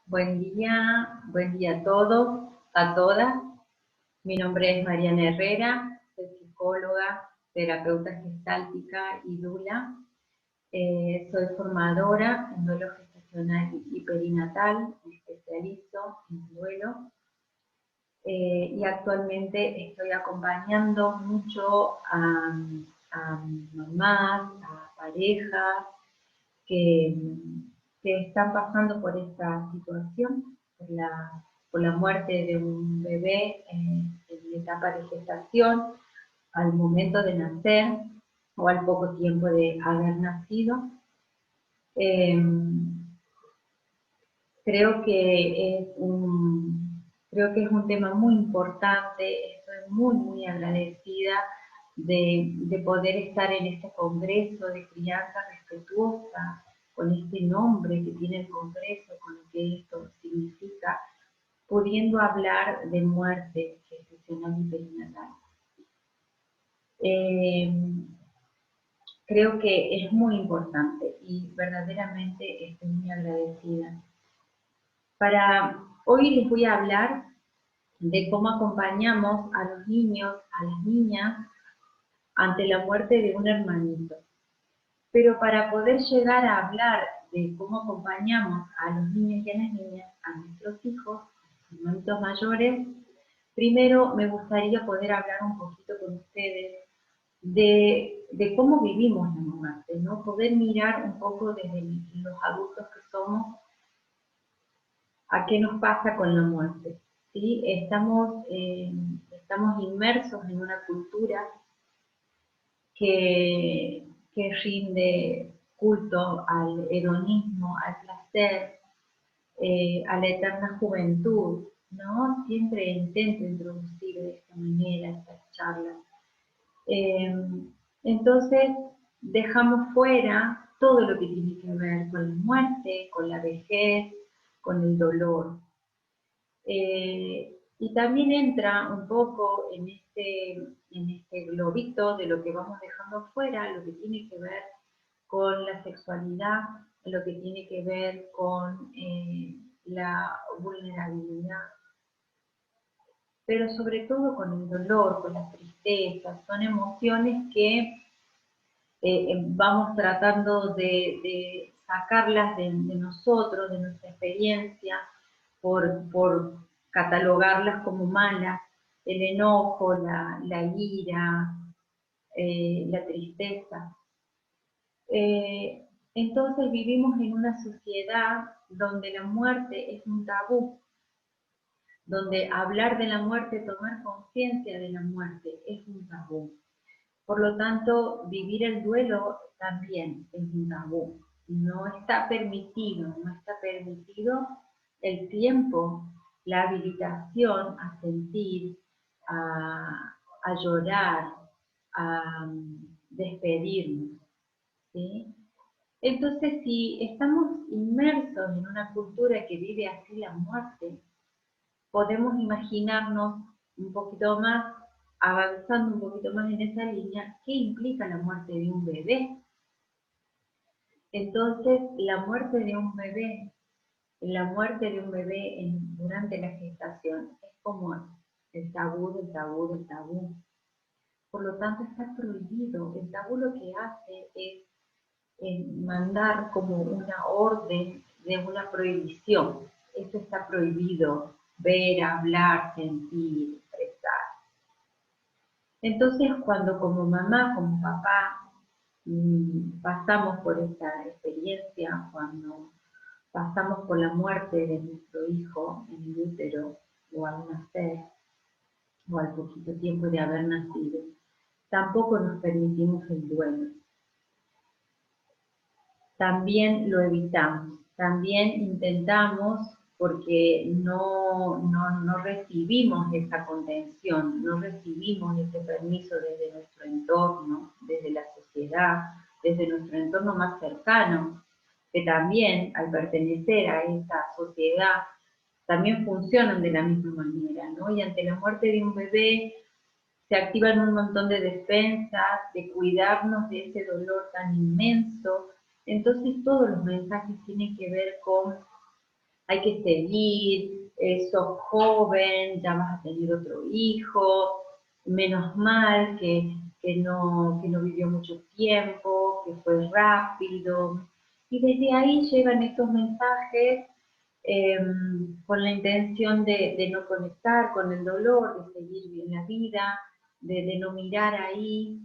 Buen día a todos, a todas. Mi nombre es Mariana Herrera, soy psicóloga, terapeuta gestáltica y dula. Soy formadora en duelo gestacional y perinatal, me especializo en duelo. Y actualmente estoy acompañando mucho a mamás, a parejas que, que están pasando por esta situación, por la muerte de un bebé en la etapa de gestación, al momento de nacer o al poco tiempo de haber nacido. Eh, creo que creo que es un tema muy importante. Estoy muy agradecida de poder estar en este congreso de crianza respetuosa, con este nombre que tiene el congreso, con lo que esto significa, pudiendo hablar de muerte gestacional y perinatal. Creo que es muy importante y verdaderamente estoy muy agradecida. Hoy les voy a hablar de cómo acompañamos a los niños, a las niñas, ante la muerte de un hermanito. Pero para poder llegar a hablar de cómo acompañamos a los niños y a las niñas, a nuestros hijos, hermanitos mayores, primero me gustaría poder hablar un poquito con ustedes de cómo vivimos la muerte, ¿no? Poder mirar un poco desde los adultos que somos a qué nos pasa con la muerte. ¿Sí? Estamos inmersos en una cultura que rinde culto al hedonismo, al placer, a la eterna juventud, ¿no? Siempre intento introducir de esta manera estas charlas. Entonces, dejamos fuera todo lo que tiene que ver con la muerte, con la vejez, con el dolor. Y también entra un poco en este globito de lo que vamos dejando fuera, lo que tiene que ver con la sexualidad, lo que tiene que ver con la vulnerabilidad, pero sobre todo con el dolor, con la tristeza. Son emociones que vamos tratando de sacarlas de nosotros, de nuestra experiencia, por catalogarlas como malas, el enojo, la ira, la tristeza. Entonces vivimos en una sociedad donde la muerte es un tabú, donde hablar de la muerte, tomar conciencia de la muerte es un tabú. Por lo tanto, vivir el duelo también es un tabú. No está permitido el tiempo, la habilitación a sentir, a llorar, a despedirnos, ¿sí? Entonces, si estamos inmersos en una cultura que vive así la muerte, podemos imaginarnos un poquito más, avanzando un poquito más en esa línea, qué implica la muerte de un bebé. Entonces, la muerte de un bebé durante la gestación es como el tabú del tabú del tabú. Por lo tanto, está prohibido. El tabú lo que hace es mandar como una orden de una prohibición. Esto está prohibido: ver, hablar, sentir, expresar. Entonces, cuando como mamá, como papá, pasamos por esta experiencia, cuando pasamos por la muerte de nuestro hijo en el útero, o al nacer, o al poquito tiempo de haber nacido, tampoco nos permitimos el duelo. También lo evitamos, también intentamos, porque no recibimos esa contención, no recibimos ese permiso desde nuestro entorno, desde la sociedad, desde nuestro entorno más cercano, que también al pertenecer a esa sociedad también funcionan de la misma manera, ¿no? Y ante la muerte de un bebé se activan un montón de defensas, de cuidarnos de ese dolor tan inmenso. Entonces todos los mensajes tienen que ver con hay que seguir, sos joven, ya vas a tener otro hijo, menos mal que no vivió mucho tiempo, que fue rápido. Y desde ahí llegan estos mensajes con la intención de no conectar con el dolor, de seguir bien la vida, de no mirar ahí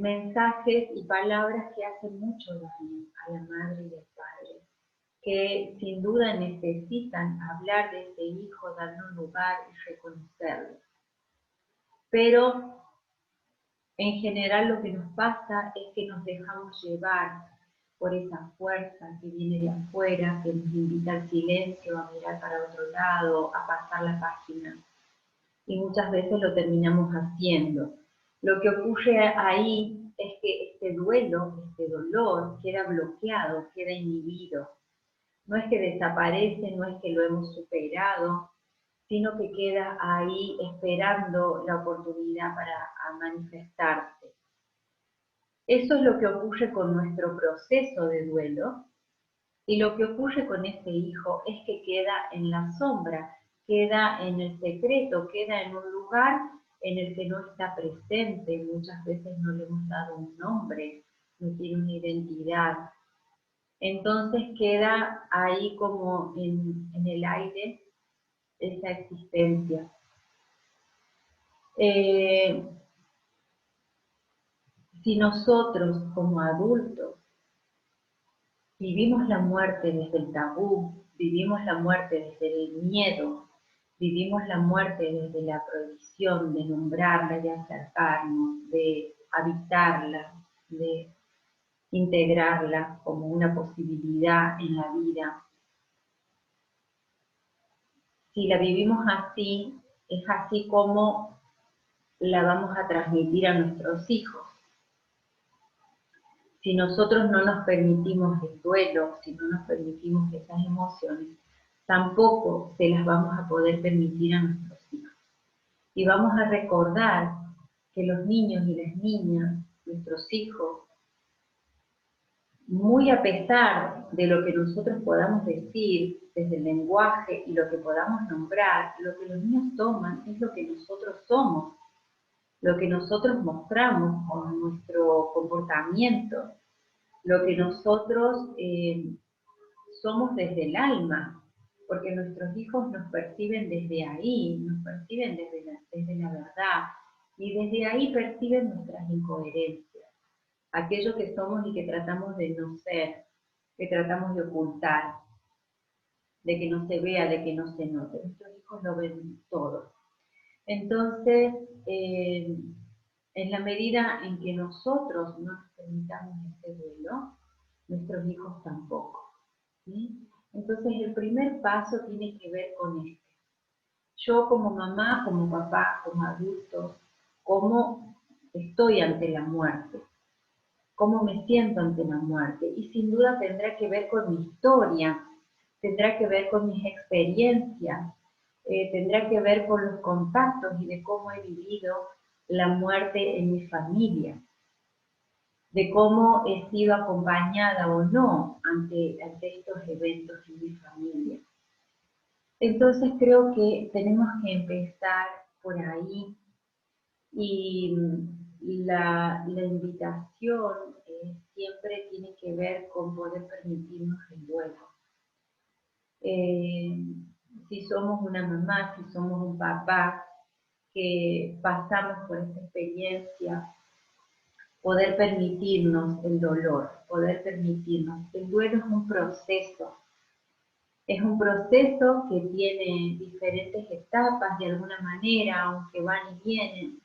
mensajes y palabras que hacen mucho daño a la madre y al padre, que sin duda necesitan hablar de ese hijo, darle un lugar y reconocerlo. Pero en general lo que nos pasa es que nos dejamos llevar por esa fuerza que viene de afuera, que nos invita al silencio, a mirar para otro lado, a pasar la página. Y muchas veces lo terminamos haciendo. Lo que ocurre ahí es que este duelo, este dolor, queda bloqueado, queda inhibido. No es que desaparece, no es que lo hemos superado, sino que queda ahí esperando la oportunidad para manifestarse. Eso es lo que ocurre con nuestro proceso de duelo, y lo que ocurre con este hijo es que queda en la sombra, queda en el secreto, queda en un lugar en el que no está presente, muchas veces no le hemos dado un nombre, no tiene una identidad. Entonces queda ahí como en el aire esa existencia. Si nosotros como adultos vivimos la muerte desde el tabú, vivimos la muerte desde el miedo, vivimos la muerte desde la prohibición de nombrarla, de acercarnos, de habitarla, de integrarla como una posibilidad en la vida. Si la vivimos así, es así como la vamos a transmitir a nuestros hijos. Si nosotros no nos permitimos el duelo, si no nos permitimos esas emociones, tampoco se las vamos a poder permitir a nuestros hijos. Y vamos a recordar que los niños y las niñas, nuestros hijos, muy a pesar de lo que nosotros podamos decir desde el lenguaje y lo que podamos nombrar, lo que los niños toman es lo que nosotros somos, lo que nosotros mostramos con nuestro comportamiento, lo que nosotros somos desde el alma, porque nuestros hijos nos perciben desde ahí, nos perciben desde la verdad, y desde ahí perciben nuestras incoherencias, aquello que somos y que tratamos de no ser, que tratamos de ocultar, de que no se vea, de que no se note. Nuestros hijos lo ven todo. Entonces, en la medida en que nosotros no nos permitamos este duelo, nuestros hijos tampoco. ¿Sí? Entonces el primer paso tiene que ver con esto. Yo como mamá, como papá, como adulto, cómo estoy ante la muerte, cómo me siento ante la muerte. Y sin duda tendrá que ver con mi historia, tendrá que ver con mis experiencias, tendrá que ver con los contactos y de cómo he vivido la muerte en mi familia, de cómo he sido acompañada o no ante estos eventos en mi familia. Entonces creo que tenemos que empezar por ahí y la invitación siempre tiene que ver con poder permitirnos el duelo. Si somos una mamá, si somos un papá que pasamos por esta experiencia, poder permitirnos el dolor, poder permitirnos. El duelo es un proceso que tiene diferentes etapas de alguna manera, aunque van y vienen,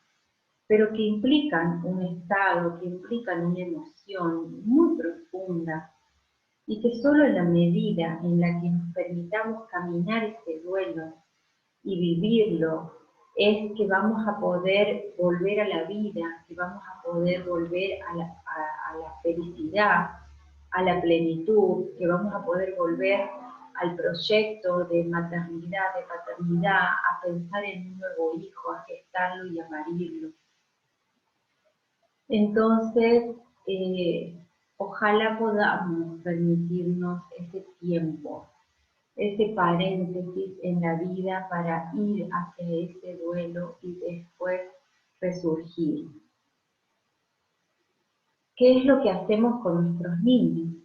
pero que implican un estado, que implican una emoción muy profunda y que solo en la medida en la que nos permitamos caminar ese duelo y vivirlo, es que vamos a poder volver a la vida, que vamos a poder volver a la felicidad, a la plenitud, que vamos a poder volver al proyecto de maternidad, de paternidad, a pensar en un nuevo hijo, a gestarlo y a parirlo. Entonces, ojalá podamos permitirnos ese tiempo ese paréntesis en la vida para ir hacia ese duelo y después resurgir. ¿Qué es lo que hacemos con nuestros niños?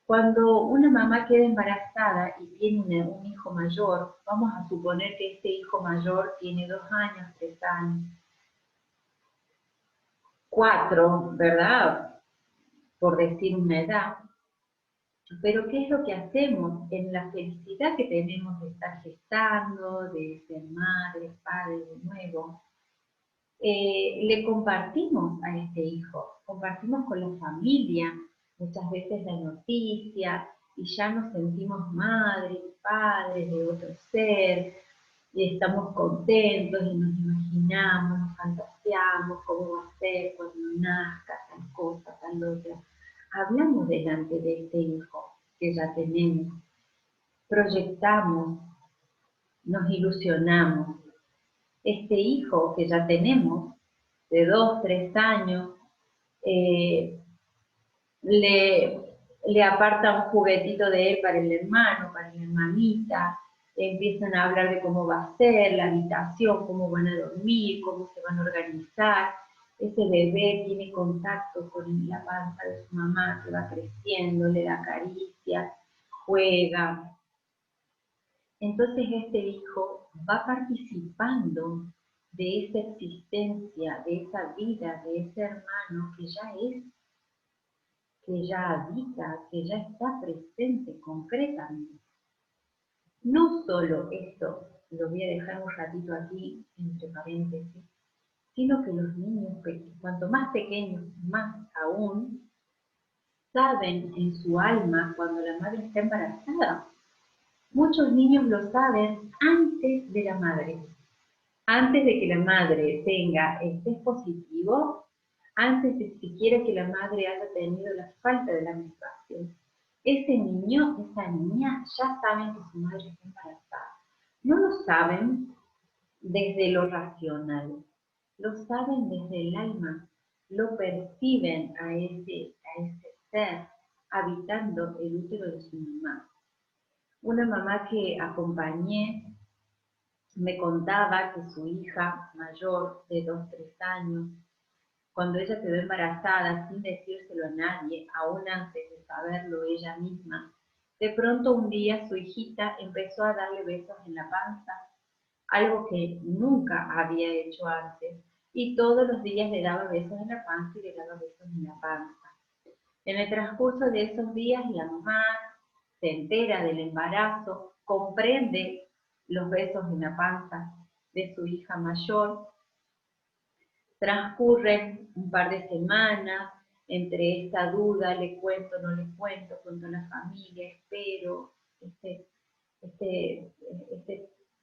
Cuando una mamá queda embarazada y tiene un hijo mayor, vamos a suponer que este hijo mayor tiene 2 años, 3 años, 4, ¿verdad? Por decir una edad. Pero ¿qué es lo que hacemos en la felicidad que tenemos de estar gestando, de ser madre, padre de nuevo? Le compartimos a este hijo, compartimos con la familia, muchas veces la noticia, y ya nos sentimos madres, padres de otro ser, y estamos contentos y nos imaginamos, nos fantaseamos cómo va a ser cuando nazca, tal cosa, tal otra. Hablamos delante de este hijo que ya tenemos, proyectamos, nos ilusionamos. Este hijo que ya tenemos, de 2, 3 años, eh, le aparta un juguetito de él para el hermano, para la hermanita, empiezan a hablar de cómo va a ser la habitación, cómo van a dormir, cómo se van a organizar. Ese bebé tiene contacto con la panza de su mamá que va creciendo, le da caricias, juega. Entonces este hijo va participando de esa existencia, de esa vida, de ese hermano que ya es, que ya habita, que ya está presente concretamente. No solo esto, lo voy a dejar un ratito aquí, entre paréntesis, sino que los niños, cuanto más pequeños, más aún, saben en su alma cuando la madre está embarazada. Muchos niños lo saben antes de la madre. Antes de que la madre tenga el test positivo, antes de siquiera que la madre haya tenido la falta de la menstruación, ese niño, esa niña, ya saben que su madre está embarazada. No lo saben desde lo racional, lo saben desde el alma, lo perciben a ese ser habitando el útero de su mamá. Una mamá que acompañé me contaba que su hija mayor de 2, 3 años, cuando ella quedó embarazada sin decírselo a nadie, aún antes de saberlo ella misma, de pronto un día su hijita empezó a darle besos en la panza, algo que nunca había hecho antes, y todos los días le daba besos en la panza y le daba besos en la panza. En el transcurso de esos días la mamá se entera del embarazo, comprende los besos en la panza de su hija mayor. Transcurren un par de semanas entre esta duda, le cuento, no le cuento a la familia, espero, este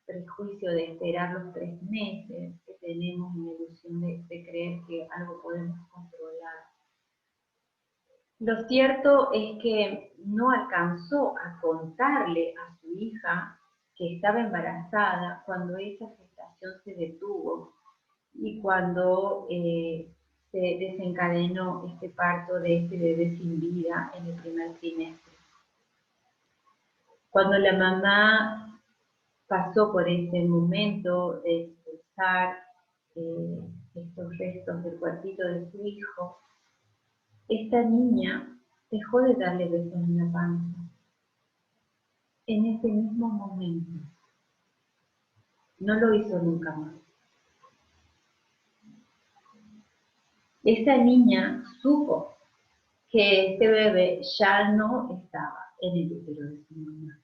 prejuicio de esperar los 3 meses que tenemos en la ilusión de creer que algo podemos controlar. Lo cierto es que no alcanzó a contarle a su hija que estaba embarazada cuando esa gestación se detuvo y cuando se desencadenó este parto de este bebé sin vida en el primer trimestre. Cuando la mamá pasó por ese momento de expulsar estos restos del cuerpito de su hijo, esta niña dejó de darle besos en la panza. En ese mismo momento. No lo hizo nunca más. Esa niña supo que este bebé ya no estaba en el útero de su mamá.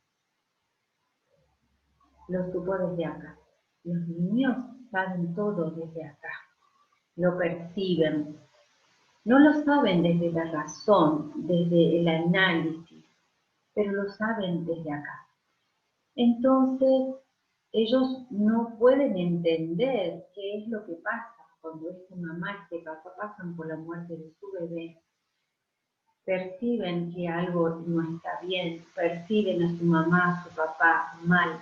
Lo supo desde acá. Los niños saben todo desde acá. Lo perciben. No lo saben desde la razón, desde el análisis, pero lo saben desde acá. Entonces, ellos no pueden entender qué es lo que pasa cuando esta mamá y este papá pasan por la muerte de su bebé. Perciben que algo no está bien, perciben a su mamá, a su papá mal,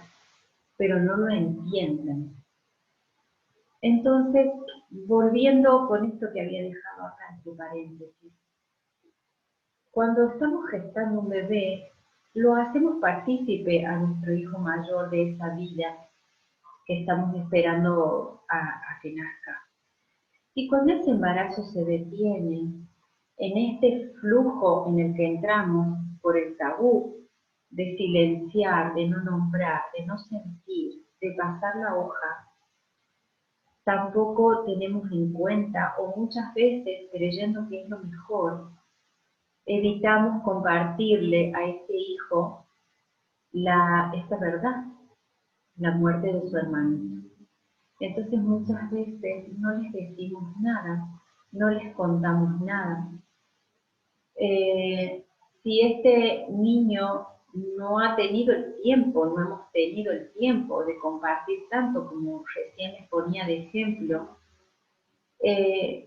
pero no lo entienden. Entonces, volviendo con esto que había dejado acá entre paréntesis, cuando estamos gestando un bebé, lo hacemos partícipe a nuestro hijo mayor de esa vida que estamos esperando a que nazca. Y cuando ese embarazo se detiene, en este flujo en el que entramos por el tabú de silenciar, de no nombrar, de no sentir, de pasar la hoja, tampoco tenemos en cuenta, o muchas veces creyendo que es lo mejor, evitamos compartirle a este hijo esta verdad, la muerte de su hermanito. Entonces muchas veces no les decimos nada, no les contamos nada. Si este niño no ha tenido el tiempo, no hemos tenido el tiempo de compartir tanto como recién les ponía de ejemplo,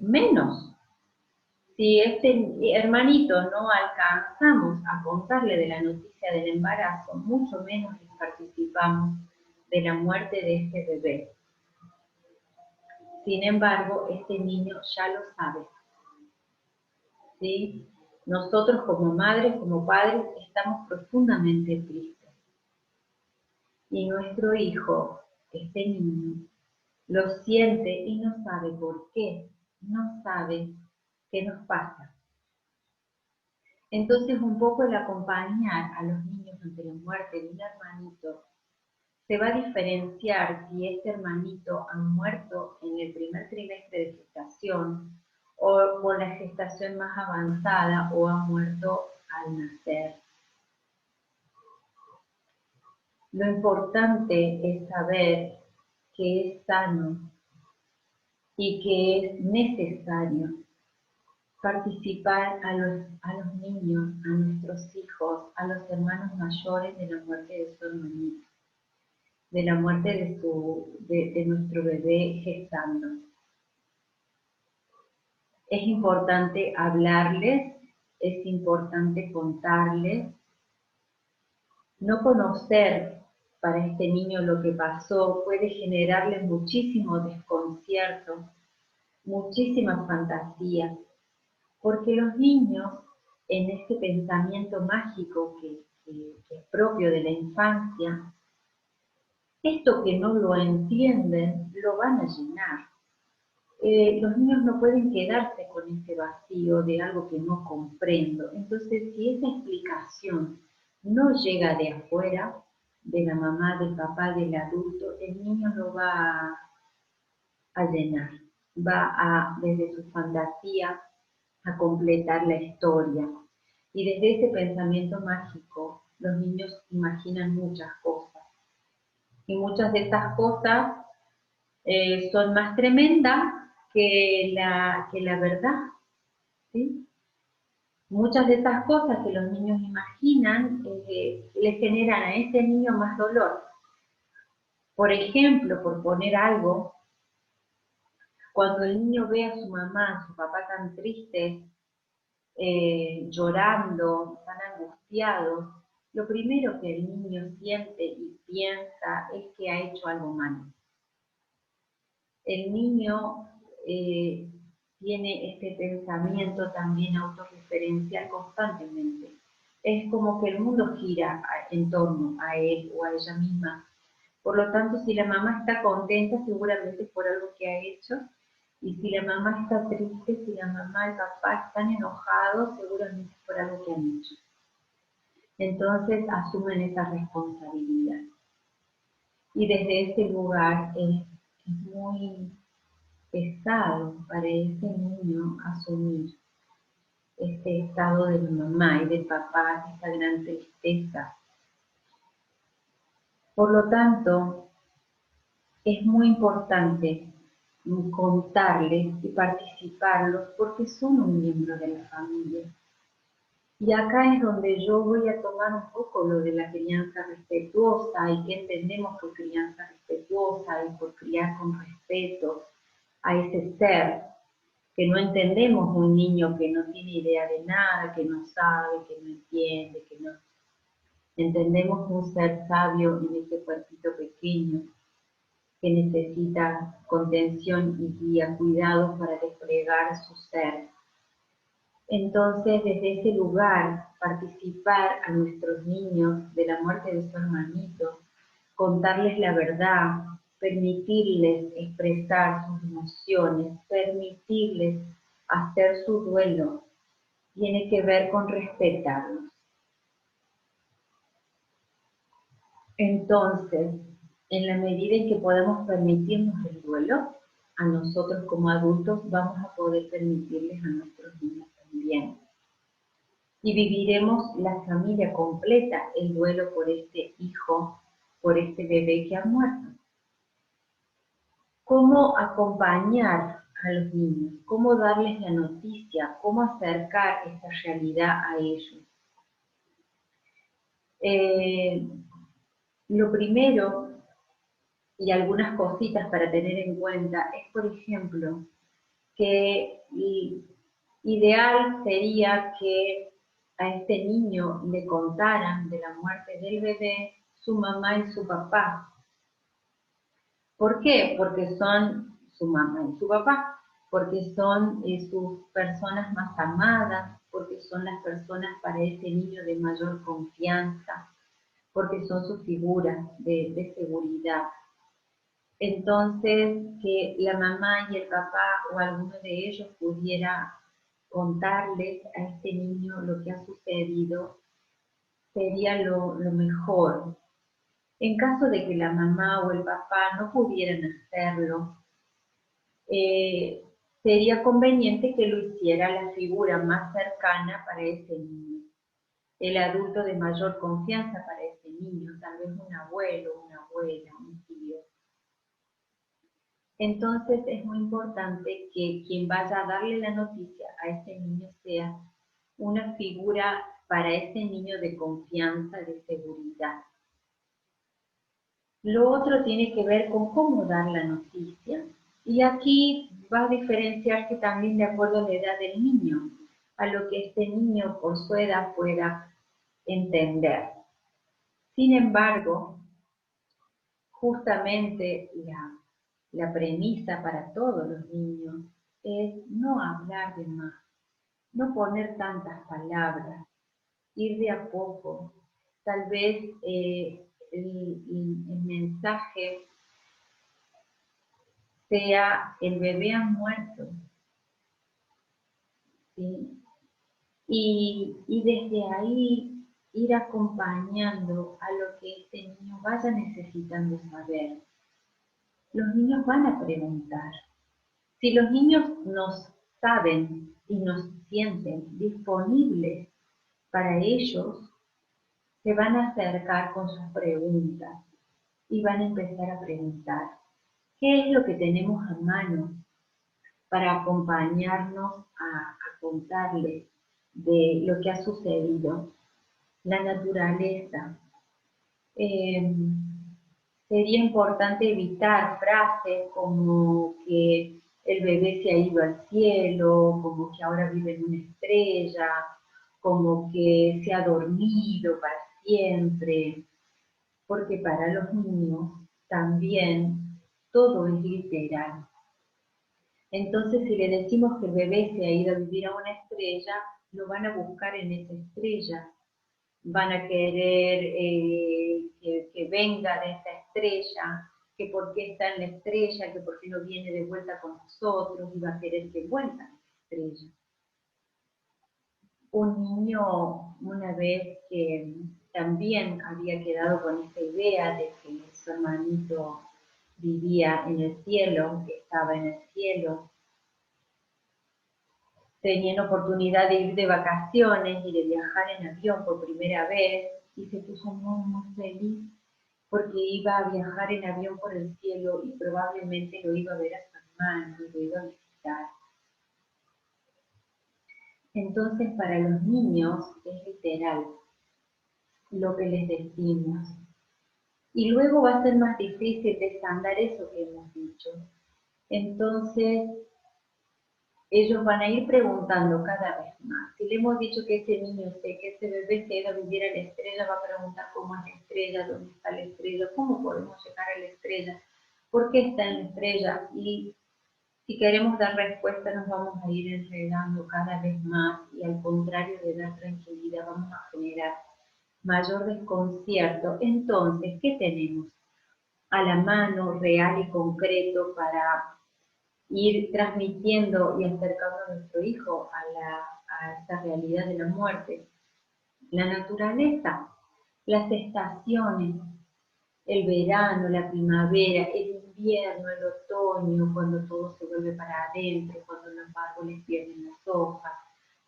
menos. Si este hermanito no alcanzamos a contarle de la noticia del embarazo, mucho menos les participamos de la muerte de este bebé. Sin embargo, este niño ya lo sabe, ¿sí? Nosotros como madres, como padres, estamos profundamente tristes. Y nuestro hijo, este niño, lo siente y no sabe por qué, no sabe qué nos pasa. Entonces, un poco el acompañar a los niños ante la muerte de un hermanito se va a diferenciar si este hermanito ha muerto en el primer trimestre de gestación o por la gestación más avanzada o ha muerto al nacer. Lo importante es saber que es sano y que es necesario participar a los niños, a nuestros hijos, a los hermanos mayores de la muerte de su hermanito, de la muerte de nuestro bebé gestando. Es importante hablarles, es importante contarles. No conocer para este niño lo que pasó puede generarle muchísimo desconcierto, muchísima fantasía, porque los niños en este pensamiento mágico que es propio de la infancia, esto que no lo entienden lo van a llenar. Los niños no pueden quedarse con ese vacío de algo que no comprendo. Entonces, si esa explicación no llega de afuera, de la mamá, del papá, del adulto, el niño lo va a llenar, desde su fantasía, a completar la historia. Y desde ese pensamiento mágico, los niños imaginan muchas cosas. Y muchas de estas cosas son más tremendas que la verdad, ¿sí? Muchas de estas cosas que los niños imaginan le generan a ese niño más dolor. Por ejemplo, por poner algo, cuando el niño ve a su mamá, a su papá tan tristes, llorando, tan angustiados, lo primero que el niño siente y piensa es que ha hecho algo malo. El niño tiene este pensamiento también autorreferencial constantemente. Es como que el mundo gira en torno a él o a ella misma. Por lo tanto, si la mamá está contenta, seguramente es por algo que ha hecho. Y si la mamá está triste, si la mamá y el papá están enojados, seguramente es por algo que han hecho. Entonces asumen esa responsabilidad. Y desde ese lugar es muy pesado para ese niño asumir este estado de la mamá y del papá, esta gran tristeza. Por lo tanto, es muy importante contarles y participarlos porque son un miembro de la familia. Y acá es donde yo voy a tomar un poco lo de la crianza respetuosa y que entendemos por crianza respetuosa y por criar con respeto a ese ser, que no entendemos un niño que no tiene idea de nada, que no sabe, que no entiende, que no... Entendemos un ser sabio en ese cuerpito pequeño que necesita contención y guía, cuidado para desplegar su ser. Entonces, desde ese lugar, participar a nuestros niños de la muerte de su hermanito, contarles la verdad, permitirles expresar sus emociones, permitirles hacer su duelo, tiene que ver con respetarlos. Entonces, en la medida en que podamos permitirnos el duelo, a nosotros como adultos vamos a poder permitirles a nuestros niños también. Y viviremos la familia completa el duelo por este hijo, por este bebé que ha muerto. ¿Cómo acompañar a los niños? ¿Cómo darles la noticia? ¿Cómo acercar esta realidad a ellos? Lo primero, y algunas cositas para tener en cuenta, es por ejemplo, que ideal sería que a este niño le contaran de la muerte del bebé su mamá y su papá. ¿Por qué? Porque son su mamá y su papá, porque son sus personas más amadas, porque son las personas para ese niño de mayor confianza, porque son sus figuras de seguridad. Entonces, que la mamá y el papá o alguno de ellos pudiera contarles a este niño lo que ha sucedido sería lo mejor. En caso de que la mamá o el papá no pudieran hacerlo, sería conveniente que lo hiciera la figura más cercana para ese niño, el adulto de mayor confianza para ese niño, tal vez un abuelo, una abuela, un tío. Entonces es muy importante que quien vaya a darle la noticia a ese niño sea una figura para ese niño de confianza, de seguridad. Lo otro tiene que ver con cómo dar la noticia. Y aquí va a diferenciarse también de acuerdo a la edad del niño, a lo que este niño por su edad pueda entender. Sin embargo, justamente la premisa para todos los niños es no hablar de más, no poner tantas palabras, ir de a poco. Tal vez el mensaje sea el bebé ha muerto, ¿sí? Y desde ahí ir acompañando a lo que este niño vaya necesitando saber. Los niños van a preguntar. Si los niños nos saben y nos sienten disponibles para ellos, se van a acercar con sus preguntas y van a empezar a preguntar, ¿qué es lo que tenemos a mano para acompañarnos a contarles de lo que ha sucedido? La naturaleza. Sería importante evitar frases como que el bebé se ha ido al cielo, como que ahora vive en una estrella, como que se ha dormido para siempre, porque para los niños también todo es literal. Entonces, si le decimos que el bebé se ha ido a vivir a una estrella, lo van a buscar en esa estrella. Van a querer que venga de esa estrella, que por qué está en la estrella, que por qué no viene de vuelta con nosotros, y va a querer que vuelva a esa estrella. Un niño una vez que también había quedado con esta idea de que su hermanito vivía en el cielo, que estaba en el cielo, tenían oportunidad de ir de vacaciones y de viajar en avión por primera vez y se puso muy feliz porque iba a viajar en avión por el cielo y probablemente lo iba a ver a su hermano, lo iba a visitar. Entonces para los niños es literal lo que les decimos. Y luego va a ser más difícil desandar eso que hemos dicho. Entonces ellos van a ir preguntando cada vez más. Si le hemos dicho que ese niño que ese bebé se ha ido a vivir a la estrella, va a preguntar cómo es la estrella, dónde está la estrella, cómo podemos llegar a la estrella, por qué está en la estrella. Y Si queremos dar respuesta nos vamos a ir enredando cada vez más y al contrario de dar tranquilidad vamos a generar mayor desconcierto. Entonces, ¿qué tenemos a la mano real y concreto para ir transmitiendo y acercando a nuestro hijo a esta realidad de la muerte? La naturaleza, las estaciones, el verano, la primavera, el invierno, el otoño, cuando todo se vuelve para adentro, cuando los árboles pierden las hojas,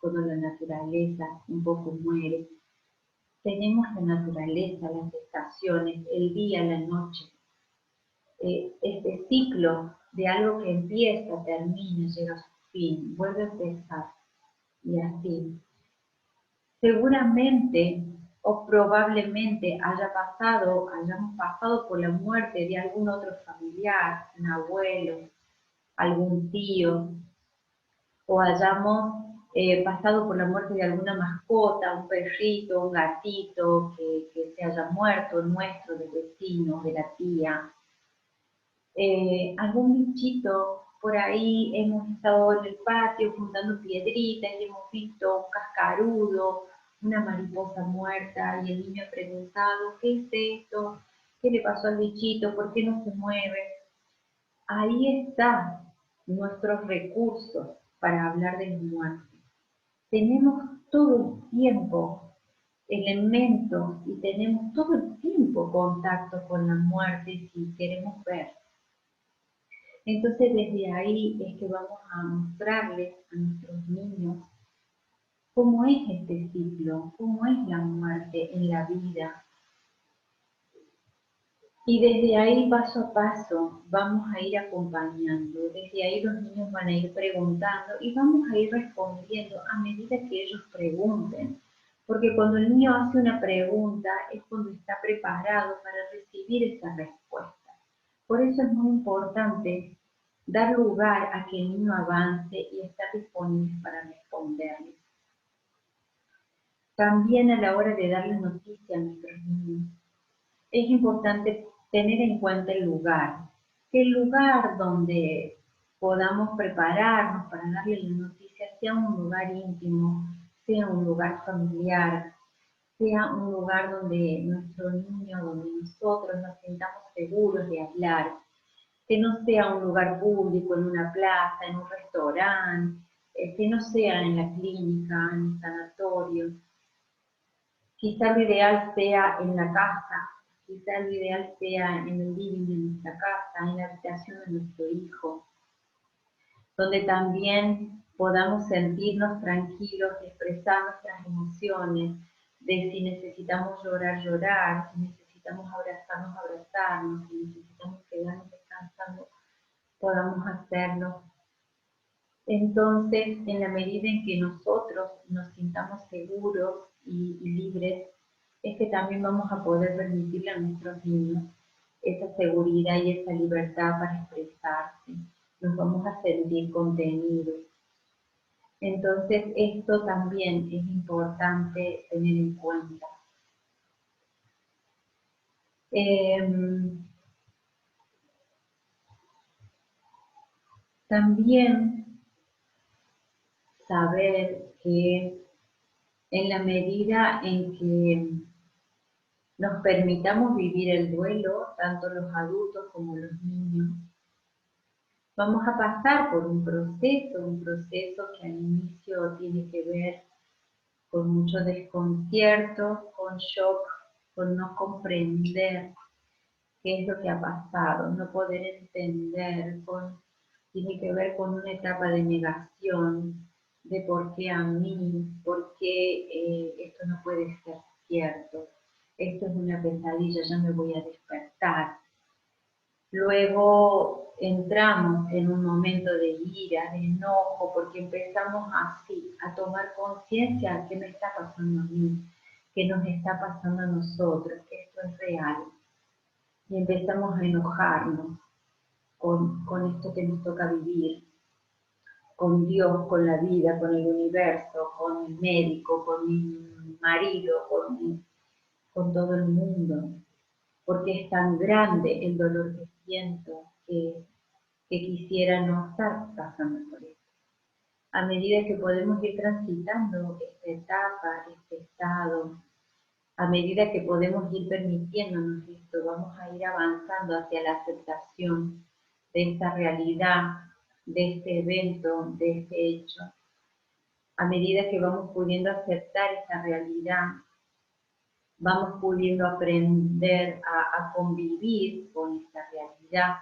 cuando la naturaleza un poco muere. Tenemos la naturaleza, las estaciones, el día, la noche, este ciclo de algo que empieza, termina, llega a su fin, vuelve a empezar y así. Seguramente o probablemente hayamos pasado por la muerte de algún otro familiar, un abuelo, algún tío, o hayamos pasado por la muerte de alguna mascota, un perrito, un gatito que se haya muerto, nuestro, del vecino, de la tía. Algún bichito por ahí, hemos estado en el patio juntando piedritas y hemos visto un cascarudo, una mariposa muerta y el niño ha preguntado, ¿qué es esto? ¿Qué le pasó al bichito? ¿Por qué no se mueve? Ahí están nuestros recursos para hablar de la muerte. Tenemos todo el tiempo elementos y tenemos todo el tiempo contacto con la muerte si queremos ver. Entonces desde ahí es que vamos a mostrarles a nuestros niños cómo es este ciclo, cómo es la muerte en la vida. Y desde ahí paso a paso vamos a ir acompañando, desde ahí los niños van a ir preguntando y vamos a ir respondiendo a medida que ellos pregunten. Porque cuando el niño hace una pregunta es cuando está preparado para recibir esa respuesta. Por eso es muy importante dar lugar a que el niño avance y estar disponible para responderle. También a la hora de darle noticia a nuestros niños, es importante tener en cuenta el lugar. Que el lugar donde podamos prepararnos para darle la noticia sea un lugar íntimo, sea un lugar familiar, sea un lugar donde nuestro niño, donde nosotros nos sintamos seguros de hablar, que no sea un lugar público, en una plaza, en un restaurante, que no sea en la clínica, en el sanatorio. Quizá lo ideal sea en la casa, quizá lo ideal sea en el living de nuestra casa, en la habitación de nuestro hijo, donde también podamos sentirnos tranquilos, expresar nuestras emociones, de si necesitamos llorar, llorar, si necesitamos abrazarnos, abrazarnos, si necesitamos quedarnos descansando, podamos hacerlo. Entonces, en la medida en que nosotros nos sintamos seguros y libres, es que también vamos a poder permitirle a nuestros niños esa seguridad y esa libertad para expresarse. Nos vamos a sentir contenidos. Entonces, esto también es importante tener en cuenta. También saber que en la medida en que nos permitamos vivir el duelo, tanto los adultos como los niños, vamos a pasar por un proceso que al inicio tiene que ver con mucho desconcierto, con shock, con no comprender qué es lo que ha pasado, no poder entender, tiene que ver con una etapa de negación, de por qué a mí, por qué esto no puede ser cierto, esto es una pesadilla, ya me voy a despertar. Luego entramos en un momento de ira, de enojo, porque empezamos así, a tomar conciencia de qué me está pasando a mí, qué nos está pasando a nosotros, que esto es real. Y empezamos a enojarnos con esto que nos toca vivir, con Dios, con la vida, con el universo, con el médico, con mi marido, con todo el mundo, porque es tan grande el dolor que siento que que quisiera no estar pasando por esto. A medida que podemos ir transitando esta etapa, este estado, a medida que podemos ir permitiéndonos esto, vamos a ir avanzando hacia la aceptación de esta realidad, de este evento, de este hecho. A medida que vamos pudiendo aceptar esta realidad, vamos pudiendo aprender a convivir con esta realidad,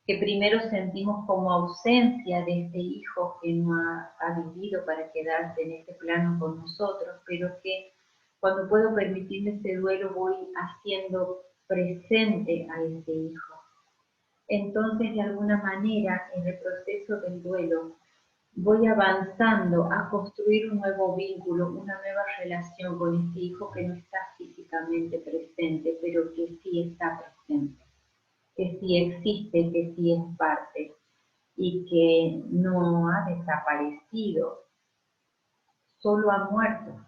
que primero sentimos como ausencia de este hijo que no ha vivido para quedarse en este plano con nosotros, pero que cuando puedo permitirme este duelo voy haciendo presente a ese hijo. Entonces, de alguna manera, en el proceso del duelo, voy avanzando a construir un nuevo vínculo, una nueva relación con este hijo que no está físicamente presente, pero que sí está presente, que sí existe, que sí es parte y que no ha desaparecido, solo ha muerto.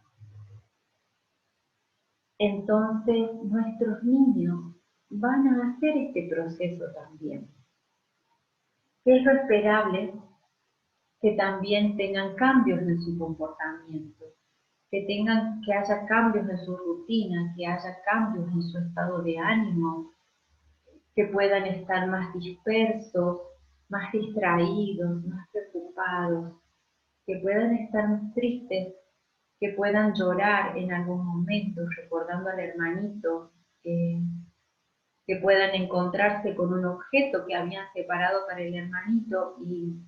Entonces, nuestros niños van a hacer este proceso también. Es lo esperable que también tengan cambios en su comportamiento, que haya cambios en su rutina, que haya cambios en su estado de ánimo, que puedan estar más dispersos, más distraídos, más preocupados, que puedan estar más tristes, que puedan llorar en algún momento recordando al hermanito, que puedan encontrarse con un objeto que habían separado para el hermanito y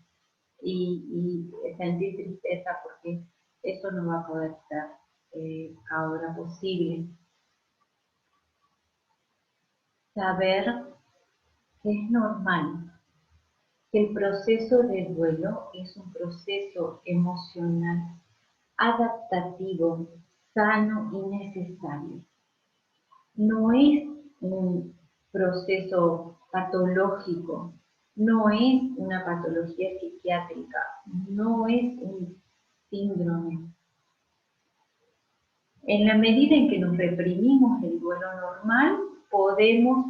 sentir tristeza porque eso no va a poder ser ahora posible. Saber que es normal, que el proceso de duelo es un proceso emocional, adaptativo, sano y necesario. No es un proceso patológico, no es una patología psiquiátrica, no es un síndrome. En la medida en que nos reprimimos el duelo normal, podemos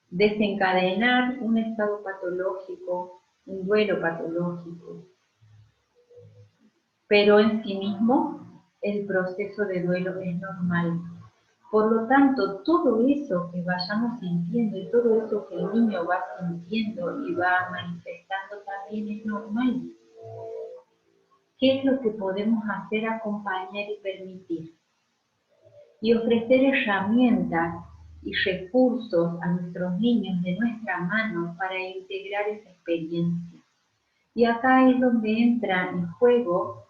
desencadenar un estado patológico, un duelo patológico. Pero en sí mismo, el proceso de duelo es normal. Por lo tanto, todo eso que vayamos sintiendo y todo eso que el niño va sintiendo y va manifestando también es normal. ¿Qué es lo que podemos hacer? Acompañar y permitir. Y ofrecer herramientas y recursos a nuestros niños de nuestra mano para integrar esa experiencia. Y acá es donde entran en juego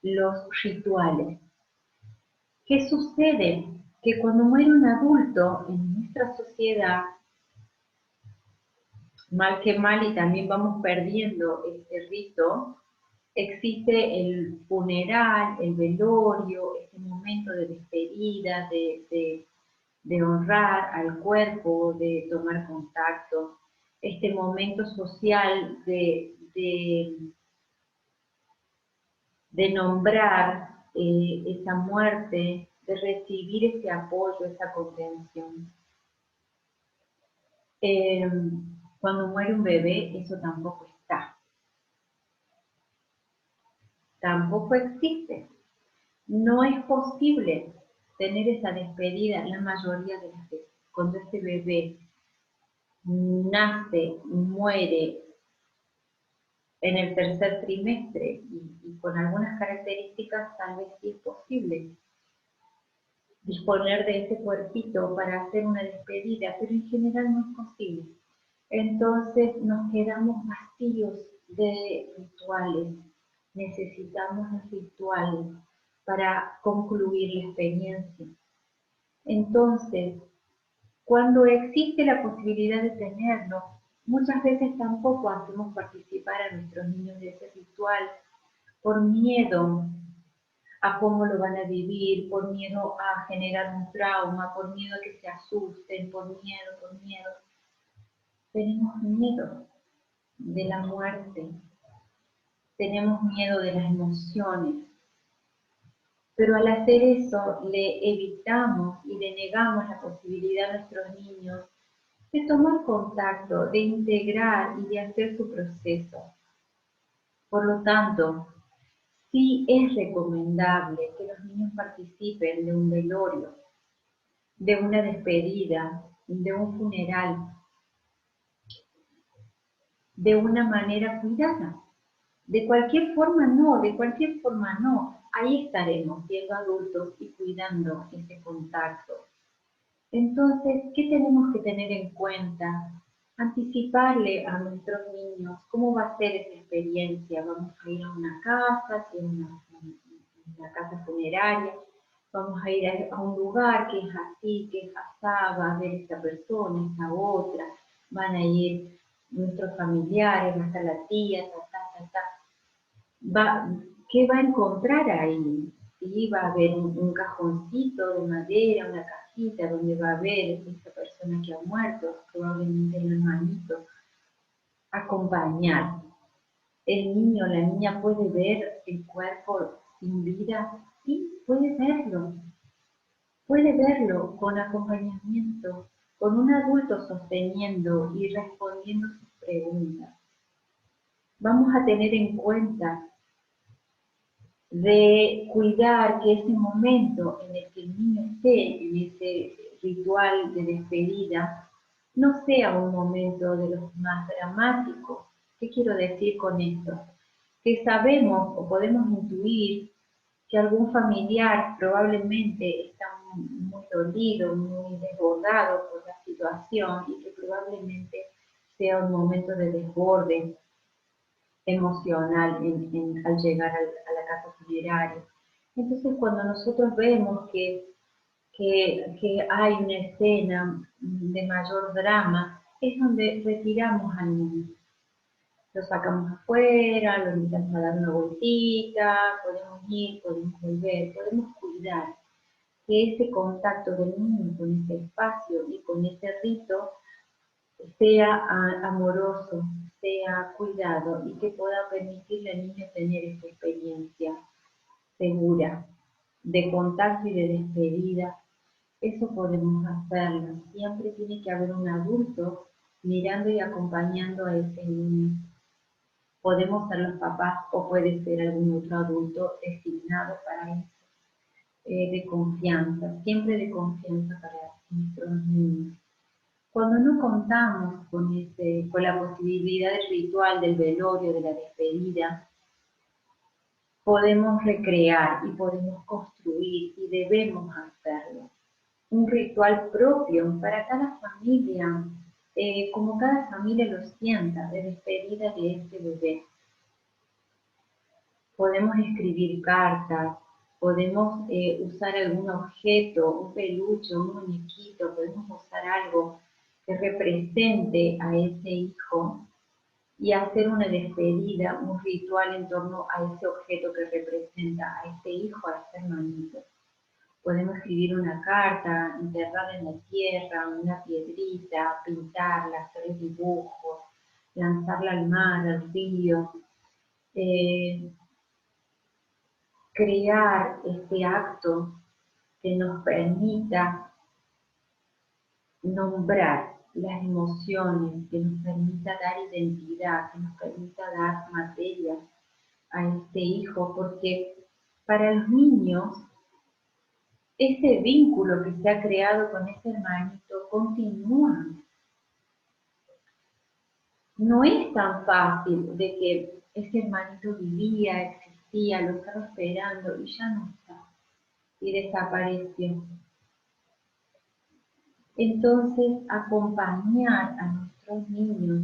los rituales. ¿Qué sucede? Que cuando muere un adulto en nuestra sociedad, mal que mal, y también vamos perdiendo este rito, existe el funeral, el velorio, este momento de despedida, de honrar al cuerpo, de tomar contacto, este momento social de nombrar esa muerte, de recibir ese apoyo, esa contención. Cuando muere un bebé, eso tampoco está. Tampoco existe. No es posible tener esa despedida la mayoría de las veces. Cuando ese bebé nace y muere en el tercer trimestre y con algunas características, tal vez sí es posible disponer de ese cuerpito para hacer una despedida, pero en general no es posible. Entonces nos quedamos vacíos de rituales. Necesitamos los rituales para concluir la experiencia. Entonces, cuando existe la posibilidad de tenerlo, muchas veces tampoco hacemos participar a nuestros niños de ese ritual por miedo a cómo lo van a vivir, por miedo a generar un trauma, por miedo a que se asusten, por miedo. Tenemos miedo de la muerte, tenemos miedo de las emociones, pero al hacer eso le evitamos y le negamos la posibilidad a nuestros niños de tomar contacto, de integrar y de hacer su proceso. Por lo tanto, sí es recomendable que los niños participen de un velorio, de una despedida, de un funeral, de una manera cuidada. De cualquier forma no, de cualquier forma no. Ahí estaremos siendo adultos y cuidando ese contacto. Entonces, ¿qué tenemos que tener en cuenta? Anticiparle a nuestros niños cómo va a ser esa experiencia. Vamos a ir a una casa, si es una casa funeraria, vamos a ir a un lugar que es así, que es asá, va a ver esta persona, esta otra, van a ir nuestros familiares, va a estar la tía, ¿qué va a encontrar ahí? ¿Sí? Va a haber un cajoncito de madera, una cajita donde va a haber esta persona que ha muerto, probablemente el hermanito, acompañar. El niño o la niña puede ver el cuerpo sin vida, sí, puede verlo con acompañamiento, con un adulto sosteniendo y respondiendo sus preguntas. Vamos a tener en cuenta de cuidar que ese momento en el que el niño esté en ese ritual de despedida no sea un momento de los más dramáticos. ¿Qué quiero decir con esto? Que sabemos o podemos intuir que algún familiar probablemente está muy dolido, muy desbordado por la situación y que probablemente sea un momento de desborde emocional al llegar a la casa funeraria. Entonces, cuando nosotros vemos que hay una escena de mayor drama, es donde retiramos al niño. Lo sacamos afuera, lo invitamos a dar una vueltita, podemos ir, podemos volver, podemos cuidar que ese contacto del niño con ese espacio y con ese rito sea amoroso, sea cuidado y que pueda permitirle al niño tener esta experiencia segura de contacto y de despedida. Eso podemos hacerlo. Siempre tiene que haber un adulto mirando y acompañando a ese niño. Podemos ser los papás o puede ser algún otro adulto designado para eso, de confianza, siempre de confianza para nuestros niños. Cuando no contamos con la posibilidad del ritual, del velorio, de la despedida, podemos recrear y podemos construir y debemos hacerlo. Un ritual propio para cada familia, como cada familia lo sienta, de despedida de este bebé. Podemos escribir cartas, podemos usar algún objeto, un peluche, un muñequito, podemos usar algo que represente a ese hijo y hacer una despedida, un ritual en torno a ese objeto que representa a ese hijo, a ese hermanito. Podemos escribir una carta, enterrarla en la tierra, una piedrita, pintarla, hacer dibujos, lanzarla al mar, al río, crear este acto que nos permita nombrar las emociones, que nos permita dar identidad, que nos permita dar materia a este hijo, porque para los niños ese vínculo que se ha creado con ese hermanito continúa. No es tan fácil de que ese hermanito vivía, existía, lo estaba esperando y ya no está, y desapareció. Entonces, acompañar a nuestros niños,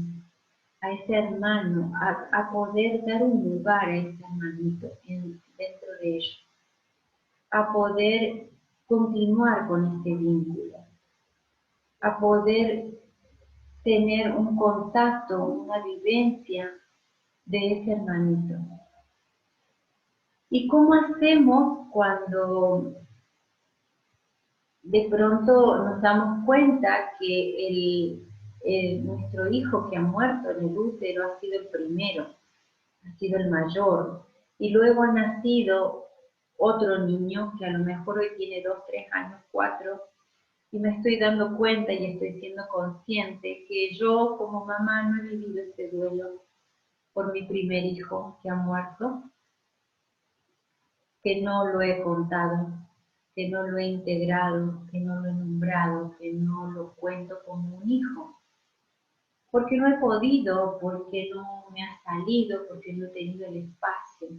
a ese hermano, a poder dar un lugar a ese hermanito dentro de ellos, a poder continuar con este vínculo, a poder tener un contacto, una vivencia de ese hermanito. ¿Y cómo hacemos cuando de pronto nos damos cuenta que nuestro hijo que ha muerto en el útero ha sido el primero, ha sido el mayor, y luego ha nacido otro niño que a lo mejor hoy tiene 2, 3 años, 4, Y me estoy dando cuenta y estoy siendo consciente que yo como mamá no he vivido ese duelo por mi primer hijo que ha muerto, que no lo he contado, que no lo he integrado, que no lo he nombrado, que no lo cuento como un hijo. Porque no he podido, porque no me ha salido, porque no he tenido el espacio.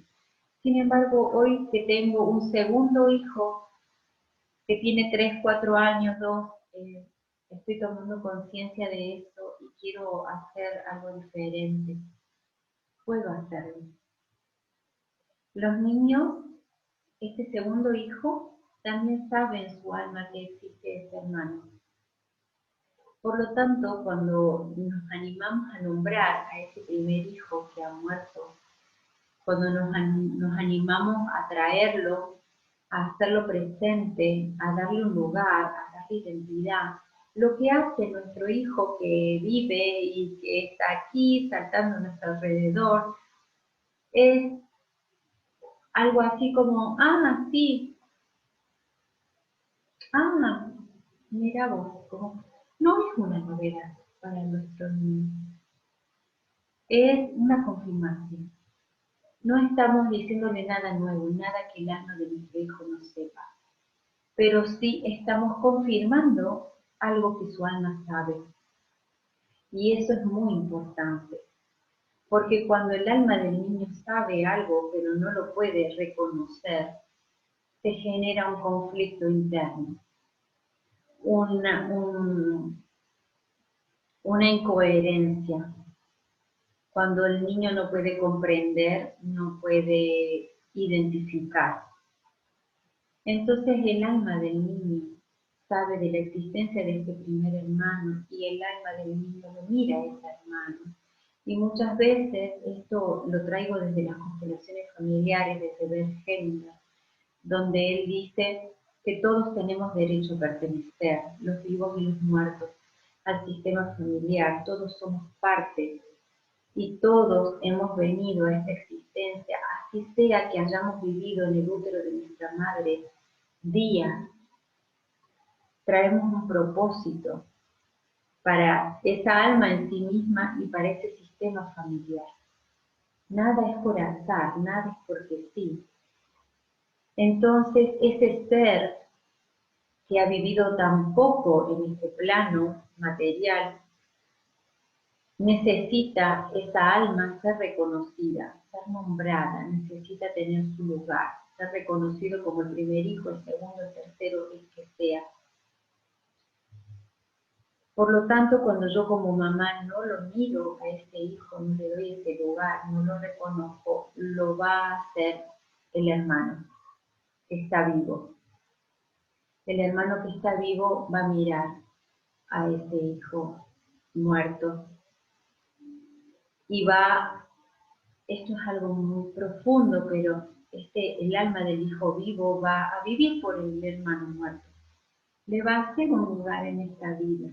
Sin embargo, hoy que tengo un segundo hijo que tiene 3, 4 años, 2, estoy tomando conciencia de esto y quiero hacer algo diferente. Puedo hacerlo. Los niños, este segundo hijo, también sabe en su alma que existe ese hermano. Por lo tanto, cuando nos animamos a nombrar a ese primer hijo que ha muerto, cuando nos animamos a traerlo, a hacerlo presente, a darle un lugar, a darle identidad, lo que hace nuestro hijo que vive y que está aquí saltando a nuestro alrededor es algo así como, sí, mira vos, como, no es una novedad para nuestros niños, es una confirmación. No estamos diciéndole nada nuevo, nada que el alma de nuestro hijo no sepa, pero sí estamos confirmando algo que su alma sabe. Y eso es muy importante, porque cuando el alma del niño sabe algo pero no lo puede reconocer, se genera un conflicto interno, una incoherencia. Cuando el niño no puede comprender, no puede identificar. Entonces el alma del niño sabe de la existencia de este primer hermano y el alma del niño lo mira a ese hermano. Y muchas veces esto lo traigo desde las constelaciones familiares, desde Bert Hellinger, donde él dice que todos tenemos derecho a pertenecer, los vivos y los muertos, al sistema familiar, todos somos parte y todos hemos venido a esta existencia, así sea que hayamos vivido en el útero de nuestra madre días, traemos un propósito para esa alma en sí misma y para ese sistema familiar. Nada es por azar, nada es porque sí. Entonces, ese ser que ha vivido tan poco en este plano material, necesita esa alma ser reconocida, ser nombrada, necesita tener su lugar, ser reconocido como el primer hijo, el segundo, el tercero, el que sea. Por lo tanto, cuando yo como mamá no lo miro a ese hijo, no le doy ese lugar, no lo reconozco, lo va a hacer el hermano que está vivo. El hermano que está vivo va a mirar a ese hijo muerto y esto es algo muy profundo, pero el alma del hijo vivo va a vivir por el hermano muerto. Le va a hacer un lugar en esta vida.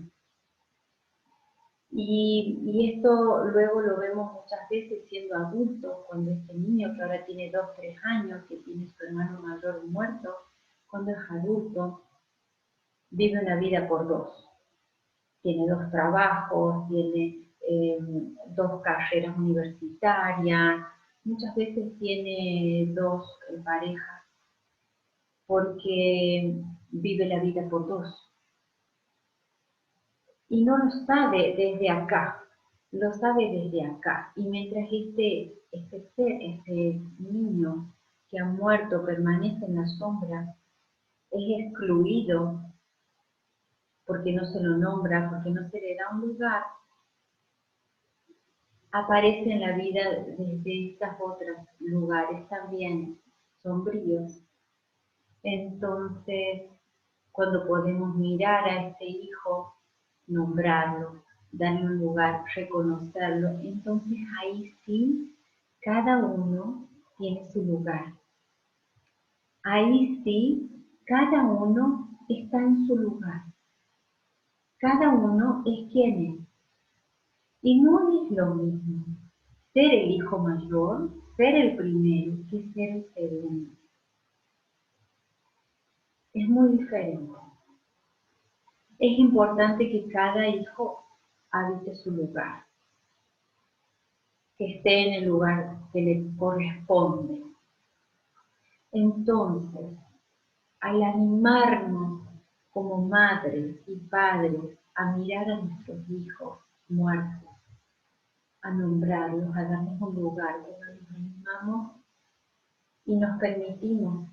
Y esto luego lo vemos muchas veces siendo adultos, cuando este niño que ahora tiene 2, 3 años, que tiene su hermano mayor muerto, cuando es adulto, vive una vida por dos. Tiene 2 trabajos, tiene 2 carreras universitarias, muchas veces tiene 2 parejas, porque vive la vida por dos. Y no lo sabe desde acá, lo sabe desde acá. Y mientras este niño que ha muerto permanece en la sombra, es excluido porque no se lo nombra, porque no se le da un lugar, aparece en la vida desde estos otros lugares también sombríos. Entonces, cuando podemos mirar a este hijo, nombrarlo, darle un lugar, reconocerlo, entonces ahí sí, cada uno tiene su lugar. Ahí sí, cada uno está en su lugar. Cada uno es quien es. Y no es lo mismo ser el hijo mayor, ser el primero, que ser el segundo. Es muy diferente. Es importante que cada hijo habite su lugar, que esté en el lugar que le corresponde. Entonces, al animarnos como madres y padres a mirar a nuestros hijos muertos, a nombrarlos, a darles un lugar, cuando nos animamos y nos permitimos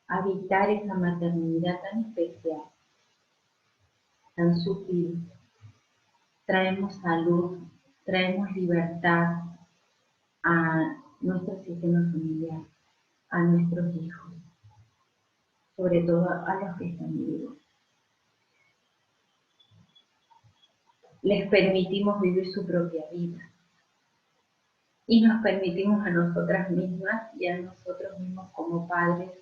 habitar esa maternidad tan especial, tan sutil, traemos salud, traemos libertad a nuestro sistema familiar, a nuestros hijos, sobre todo a los que están vivos. Les permitimos vivir su propia vida y nos permitimos a nosotras mismas y a nosotros mismos como padres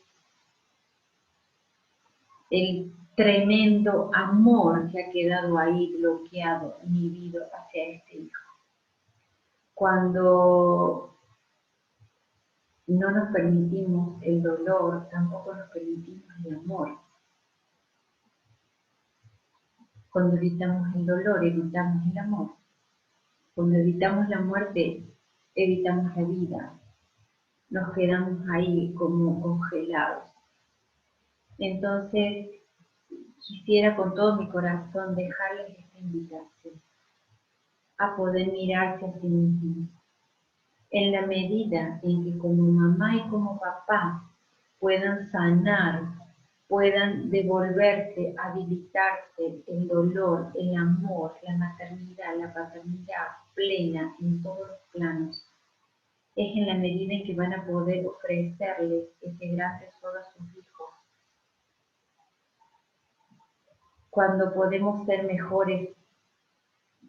el tremendo amor que ha quedado ahí bloqueado, inhibido hacia este hijo. Cuando no nos permitimos el dolor, tampoco nos permitimos el amor. Cuando evitamos el dolor, evitamos el amor. Cuando evitamos la muerte, evitamos la vida. Nos quedamos ahí como congelados. Entonces, quisiera con todo mi corazón dejarles esta invitación a poder mirarse a sí mismos. En la medida en que como mamá y como papá puedan sanar, puedan devolverse, habilitarse el dolor, el amor, la maternidad, la paternidad plena en todos los planos, es en la medida en que van a poder ofrecerles ese gran tesoro a sus hijos. Cuando podemos ser mejores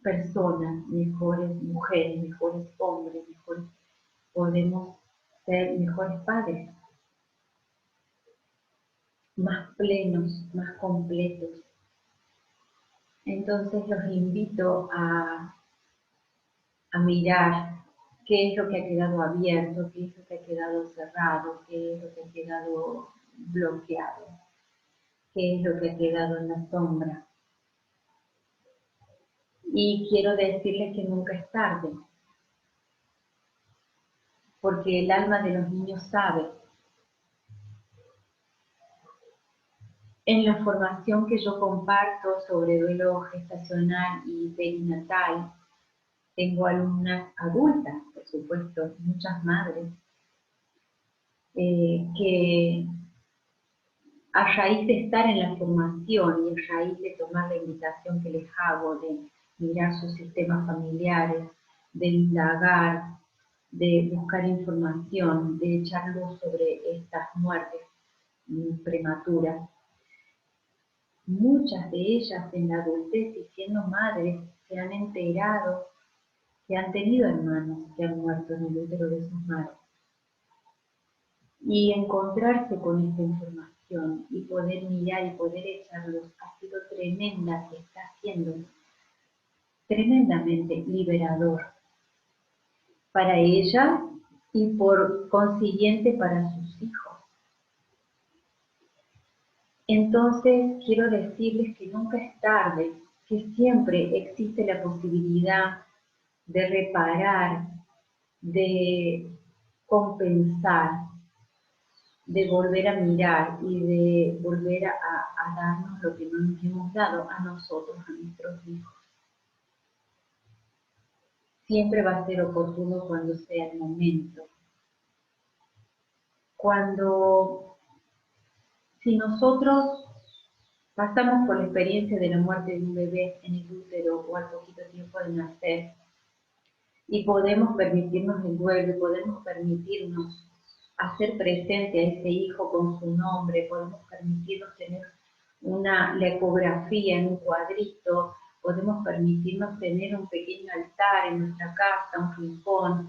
personas, mejores mujeres, mejores hombres, podemos ser mejores padres, más plenos, más completos. Entonces los invito a mirar qué es lo que ha quedado abierto, qué es lo que ha quedado cerrado, qué es lo que ha quedado bloqueado, qué es lo que ha quedado en la sombra. Y quiero decirles que nunca es tarde, porque el alma de los niños sabe. En la formación que yo comparto sobre duelo gestacional y perinatal, tengo alumnas adultas, por supuesto, muchas madres, que a raíz de estar en la formación y a raíz de tomar la invitación que les hago de mirar sus sistemas familiares, de indagar, de buscar información, de echar luz sobre estas muertes prematuras, muchas de ellas en la adultez y siendo madres se han enterado que han tenido hermanos que han muerto en el útero de sus madres. Y encontrarse con esta información y poder mirar y poder echarlos ha sido tremenda, que está siendo tremendamente liberador para ella y por consiguiente para sus hijos. Entonces quiero decirles que nunca es tarde, que siempre existe la posibilidad de reparar, de compensar, de volver a mirar y de volver a darnos lo que nos hemos dado a nosotros, a nuestros hijos. Siempre va a ser oportuno cuando sea el momento. Si nosotros pasamos por la experiencia de la muerte de un bebé en el útero o al poquito tiempo de nacer, y podemos permitirnos el duelo, y podemos permitirnos hacer presente a ese hijo con su nombre, podemos permitirnos tener la ecografía en un cuadrito, podemos permitirnos tener un pequeño altar en nuestra casa, un rincón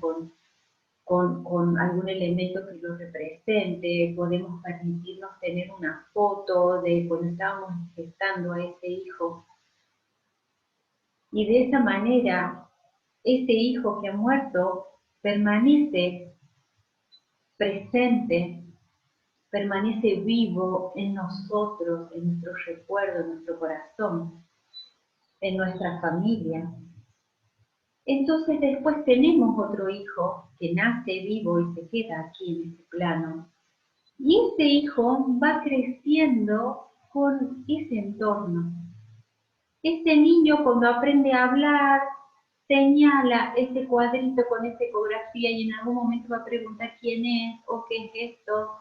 con algún elemento que lo represente, podemos permitirnos tener una foto de cuando estábamos gestando a ese hijo. Y de esa manera, ese hijo que ha muerto permanece presente permanece vivo en nosotros, en nuestro recuerdo, en nuestro corazón, en nuestra familia. Entonces después tenemos otro hijo que nace vivo y se queda aquí en este plano. Y ese hijo va creciendo con ese entorno. Ese niño cuando aprende a hablar, señala ese cuadrito con esa ecografía y en algún momento va a preguntar quién es, o qué es esto,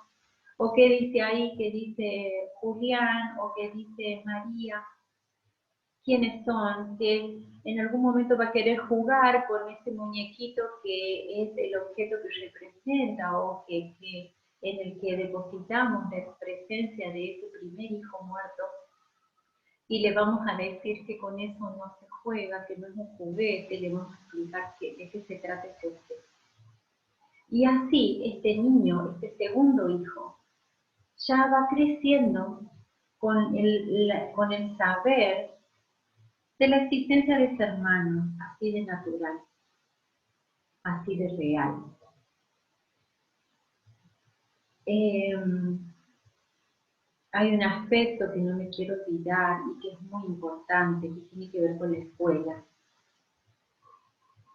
o qué dice ahí, qué dice Julián, o qué dice María, quiénes son, que en algún momento va a querer jugar con ese muñequito que es el objeto que representa o que en el que depositamos la presencia de ese primer hijo muerto, y le vamos a decir que con eso no se juega, que no es un juguete, le vamos a explicar de qué se trata ese objeto. Y así este niño, este segundo hijo, ya va creciendo con el saber de la existencia de ese hermano, así de natural, así de real. Hay un aspecto que no me quiero olvidar y que es muy importante, que tiene que ver con la escuela.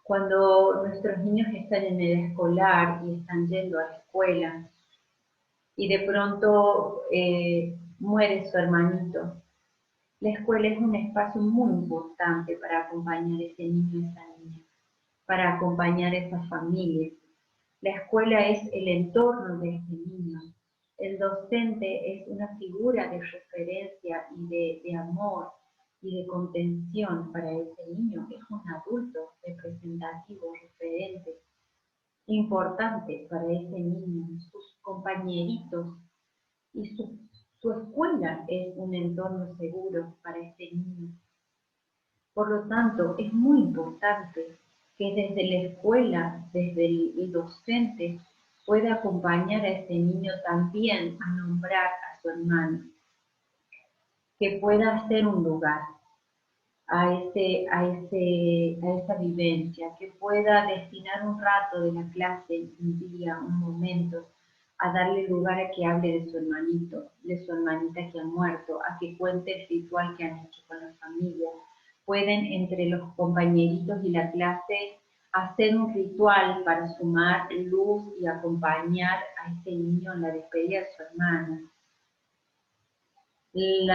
Cuando nuestros niños están en el escolar y están yendo a la escuela y de pronto muere su hermanito, la escuela es un espacio muy importante para acompañar a ese niño y esa niña, para acompañar a esa familia. La escuela es el entorno de este niño. El docente es una figura de referencia y de amor y de contención para ese niño. Es un adulto representativo, referente, importante para ese niño. Sus compañeritos y su escuela es un entorno seguro para ese niño. Por lo tanto, es muy importante que desde la escuela, desde el docente, pueda acompañar a ese niño también a nombrar a su hermano, que pueda hacer un lugar a esa vivencia, que pueda destinar un rato de la clase, un día, un momento, a darle lugar a que hable de su hermanito, de su hermanita que ha muerto, a que cuente el ritual que han hecho con la familia. Pueden entre los compañeritos y la clase hacer un ritual para sumar luz y acompañar a ese niño en la despedida de su hermana. El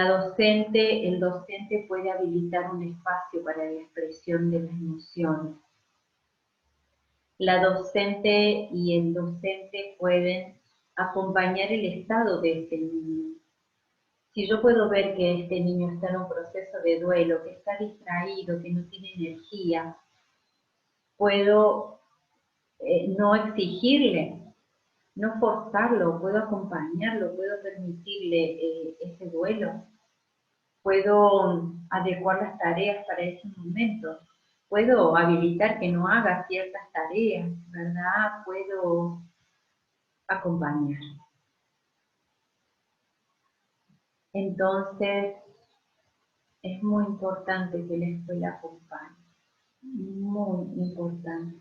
docente puede habilitar un espacio para la expresión de las emociones. La docente y el docente pueden acompañar el estado de este niño. Si yo puedo ver que este niño está en un proceso de duelo, que está distraído, que no tiene energía, puedo no exigirle, no forzarlo, puedo acompañarlo, puedo permitirle ese duelo. Puedo adecuar las tareas para ese momento, puedo habilitar que no haga ciertas tareas, ¿verdad? Puedo acompañar. Entonces, es muy importante que la escuela acompañe, muy importante,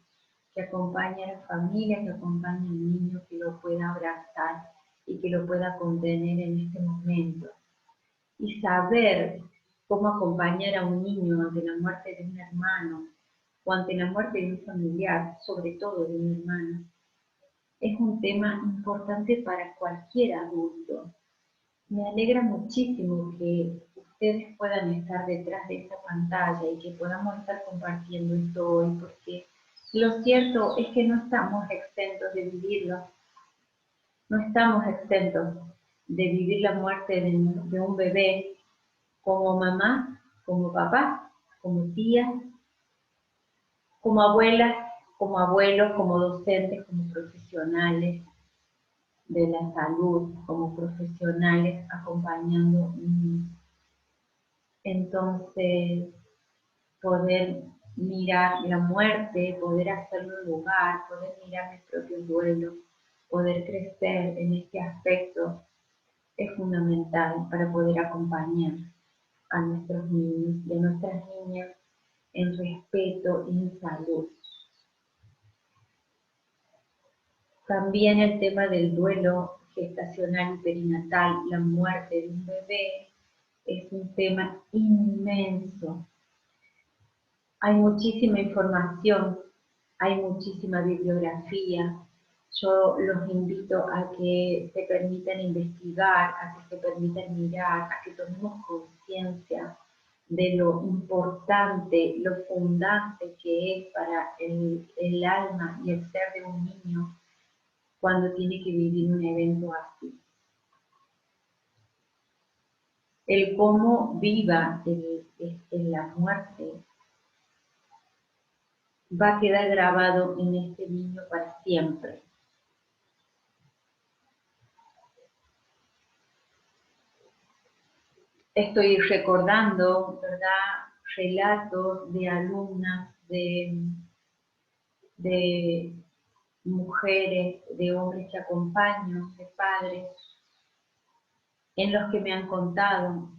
que acompañe a la familia, que acompañe al niño, que lo pueda abrazar y que lo pueda contener en este momento. Y saber cómo acompañar a un niño ante la muerte de un hermano o ante la muerte de un familiar, sobre todo de un hermano, es un tema importante para cualquier adulto. Me alegra muchísimo que ustedes puedan estar detrás de esta pantalla y que podamos estar compartiendo esto hoy, porque lo cierto es que no estamos exentos de vivirlo, no estamos exentos de vivir la muerte de un bebé, como mamá, como papá, como tía, como abuelas, como abuelos, como docentes, como profesionales de la salud, como profesionales acompañando niños. Entonces, poder mirar la muerte, poder hacerle un lugar, poder mirar mis propios duelos, poder crecer en este aspecto es fundamental para poder acompañar a nuestros niños y a nuestras niñas en respeto y en salud. También el tema del duelo gestacional y perinatal, la muerte de un bebé, es un tema inmenso. Hay muchísima información, hay muchísima bibliografía. Yo los invito a que se permitan investigar, a que se permitan mirar, a que tomemos conciencia de lo importante, lo fundante que es para el alma y el ser de un niño cuando tiene que vivir un evento así. El cómo viva la muerte va a quedar grabado en este niño para siempre. Estoy recordando, ¿verdad?, relatos de alumnas, de mujeres, de hombres que acompaño, de padres, en los que me han contado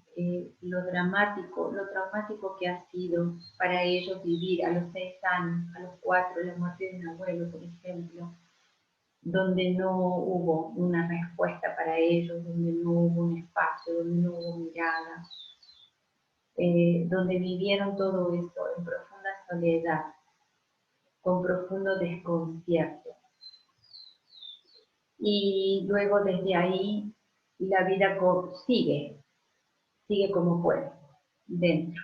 lo dramático, lo traumático que ha sido para ellos vivir a los 6 años, a los 4, la muerte de un abuelo, por ejemplo, donde no hubo una respuesta para ellos, donde no hubo un espacio, donde no hubo mirada, donde vivieron todo esto en profunda soledad, con profundo desconcierto. Y luego desde ahí la vida sigue como puede, dentro.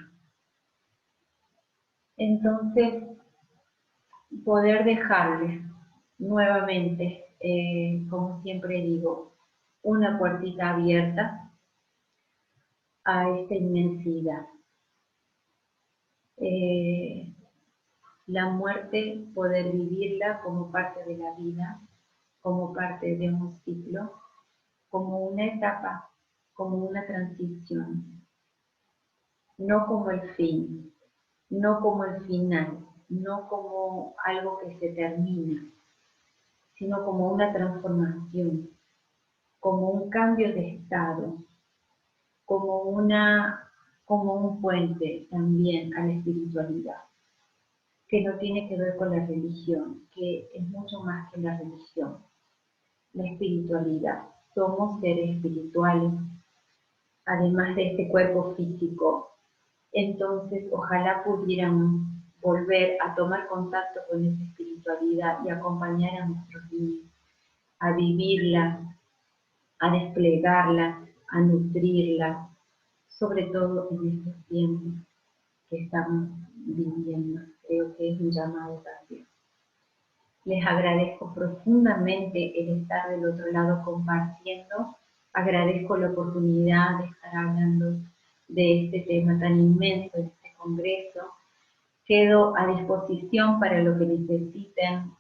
Entonces, poder dejarles nuevamente, como siempre digo, una puertita abierta a esta inmensidad. La muerte, poder vivirla como parte de la vida, como parte de un ciclo, como una etapa, como una transición, no como el fin, no como el final, no como algo que se termina, sino como una transformación, como un cambio de estado, como un puente también a la espiritualidad, que no tiene que ver con la religión, que es mucho más que la religión. La espiritualidad. Somos seres espirituales, además de este cuerpo físico. Entonces, ojalá pudiéramos volver a tomar contacto con esa espiritualidad y acompañar a nuestros niños a vivirla, a desplegarla, a nutrirla, sobre todo en estos tiempos que estamos viviendo. Creo que es un llamado también. Les agradezco profundamente el estar del otro lado compartiendo. Agradezco la oportunidad de estar hablando de este tema tan inmenso en este congreso. Quedo a disposición para lo que necesiten,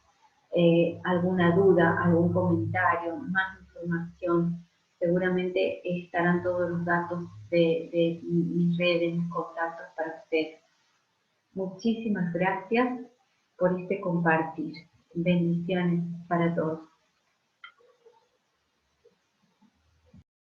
alguna duda, algún comentario, más información. Seguramente estarán todos los datos de mis redes, mis contactos para ustedes. Muchísimas gracias por este compartir. Bendiciones para todos.